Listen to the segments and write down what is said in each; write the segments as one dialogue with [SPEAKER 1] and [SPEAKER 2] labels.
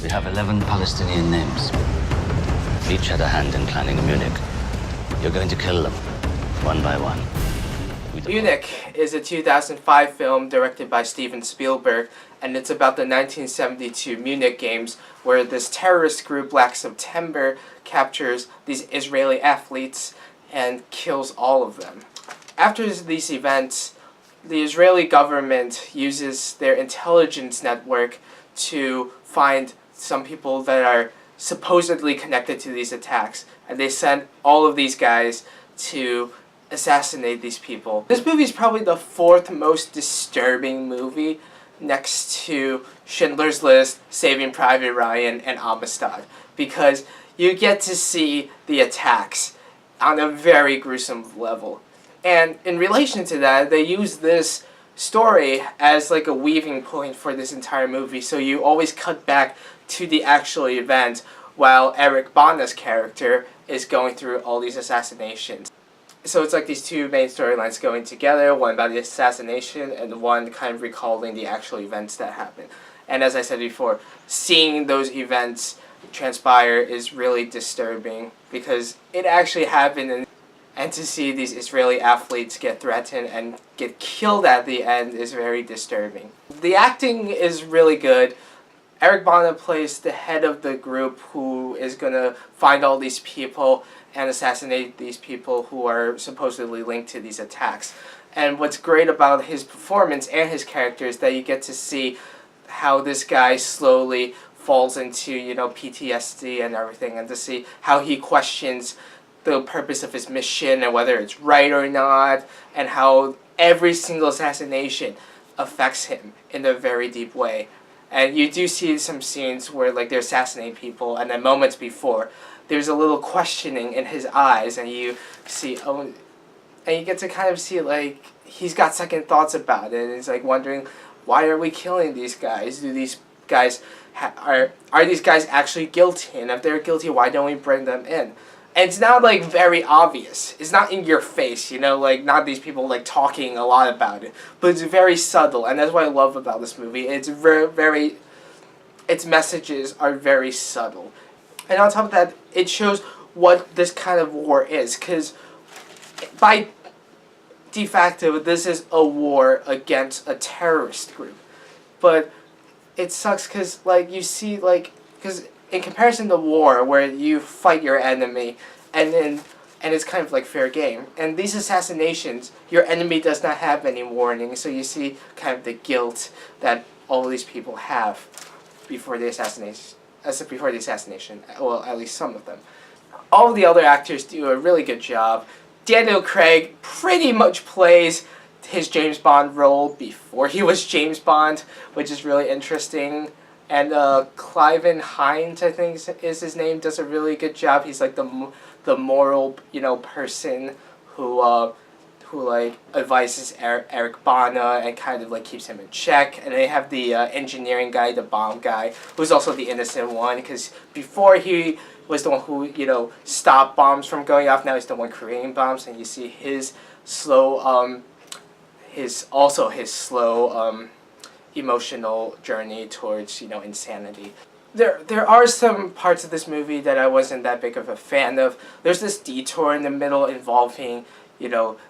[SPEAKER 1] We have 11 Palestinian names. Each had a hand in planning Munich. You're going to kill them, one by one.
[SPEAKER 2] Munich is a 2005 film directed by Steven Spielberg, and it's about the 1972 Munich Games, where this terrorist group, Black September, captures these Israeli athletes and kills all of them. After these events, the Israeli government uses their intelligence network to find some people that are supposedly connected to these attacks, and they send all of these guys to assassinate these people. This movie is probably the fourth most disturbing movie next to Schindler's List, Saving Private Ryan, and Amistad, because you get to see the attacks on a very gruesome level. And in relation to that, they use this story as like a weaving point for this entire movie, so you always cut back to the actual event while Eric Bana's character is going through all these assassinations. So it's like these two main storylines going together, one about the assassination and one kind of recalling the actual events that happened. And as I said before, seeing those events transpire is really disturbing because it actually happened, and to see these Israeli athletes get threatened and get killed at the end is very disturbing. The acting is really good. Eric Bana plays the head of the group who is going to find all these people and assassinate these people who are supposedly linked to these attacks. And what's great about his performance and his character is that you get to see how this guy slowly falls into, PTSD and everything, and to see how he questions the purpose of his mission and whether it's right or not, and how every single assassination affects him in a very deep way. And you do see some scenes where they're assassinating people, and then moments before, there's a little questioning in his eyes, and you see, and you get to kind of see he's got second thoughts about it, and he's wondering, why are we killing these guys? Do these guys are these guys actually guilty? And if they're guilty, why don't we bring them in? And it's not very obvious. It's not in your face, not these people talking a lot about it, but it's very subtle, and that's what I love about this movie. It's very its messages are very subtle. And on top of that, it shows what this kind of war is, because by de facto, this is a war against a terrorist group. But it sucks because, you see, because in comparison to war, where you fight your enemy, and it's kind of fair game. And these assassinations, your enemy does not have any warning, so you see kind of the guilt that all of these people have before the assassination. Well, at least some of them. All of the other actors do a really good job. Daniel Craig pretty much plays his James Bond role before he was James Bond, which is really interesting. And Cliven Hines, I think is his name, does a really good job. He's the moral, person who advises Eric Bana and kind of keeps him in check. And they have the engineering guy, the bomb guy, who's also the innocent one, because before he was the one who stopped bombs from going off. Now he's the one creating bombs, and you see his slow emotional journey towards insanity. There are some parts of this movie that I wasn't that big of a fan of. There's this detour in the middle involving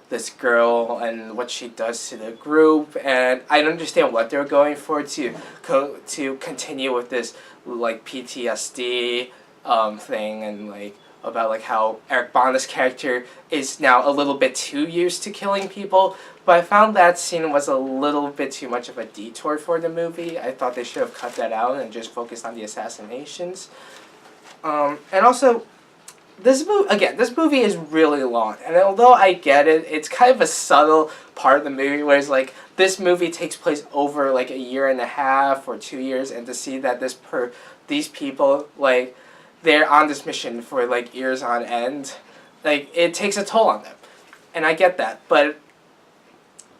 [SPEAKER 2] this girl and what she does to the group, and I don't understand what they're going for to continue with this PTSD thing, and about how Eric Bana's character is now a little bit too used to killing people. But I found that scene was a little bit too much of a detour for the movie. I thought they should have cut that out and just focused on the assassinations. And also, this movie is really long, and although I get it, it's kind of a subtle part of the movie, whereas this movie takes place over a year and a half or 2 years, and to see that these people they're on this mission for years on end, it takes a toll on them, and I get that, but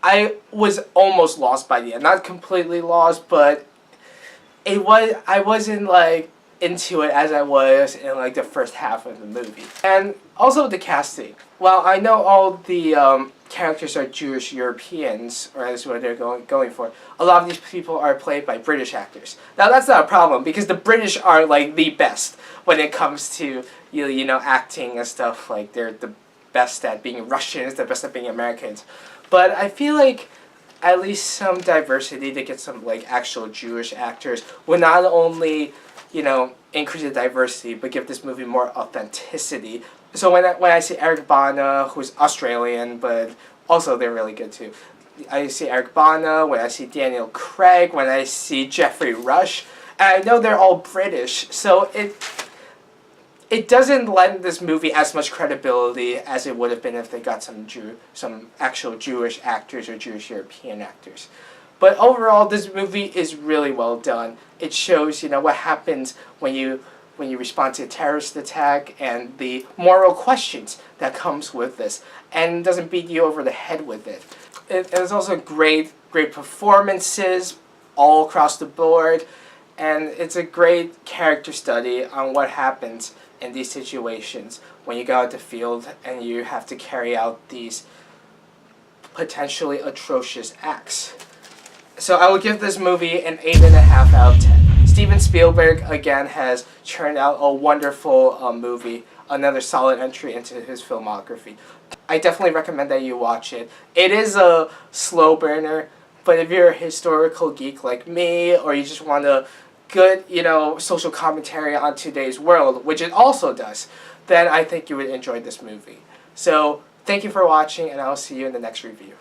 [SPEAKER 2] I was almost lost by the end. Not completely lost, but I wasn't into it as I was in the first half of the movie. And also the casting. Well, I know all the characters are Jewish Europeans, or that's what they're going for. A lot of these people are played by British actors. Now that's not a problem because the British are like the best when it comes to acting and stuff. Like they're the best at being Russians, the best at being Americans. But I feel like at least some diversity to get some like actual Jewish actors would not only increase the diversity but give this movie more authenticity. So when I see Eric Bana, who's Australian, but also they're really good too. I see Eric Bana, when I see Daniel Craig, when I see Jeffrey Rush, and I know they're all British, so it doesn't lend this movie as much credibility as it would have been if they got some actual Jewish actors or Jewish European actors. But overall, this movie is really well done. It shows what happens when you respond to a terrorist attack and the moral questions that comes with this, and doesn't beat you over the head with it. There's also great performances all across the board, and it's a great character study on what happens in these situations when you go out the field and you have to carry out these potentially atrocious acts. So I would give this movie an 8.5 out of 10. Steven Spielberg, again, has churned out a wonderful movie, another solid entry into his filmography. I definitely recommend that you watch it. It is a slow burner, but if you're a historical geek like me, or you just want a good, social commentary on today's world, which it also does, then I think you would enjoy this movie. So, thank you for watching, and I'll see you in the next review.